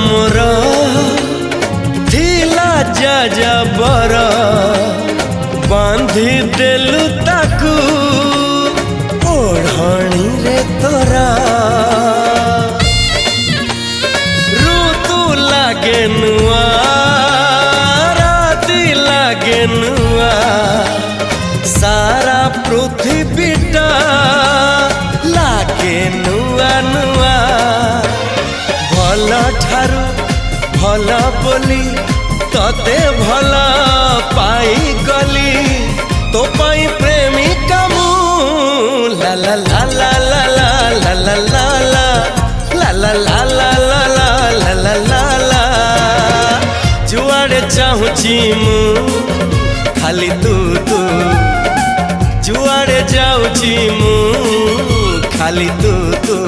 मोर थिला जा बर बांधी देलु ताकू ओढ़णी रे तोरा ऋतु लागे नुआ राति लागे नुआ सारा पृथ्वीटा लागे नुआ नुआ भल ठारू भल बोली तते भल पाई गली तो पाई प्रेमिका मु ला ला ला ला ला ला ला ला ला ला ला ला ला ला ला ला ला जुआड़े चाहूची मु खाली तू तू जुआड़े जाऊची मु खाली तू तू।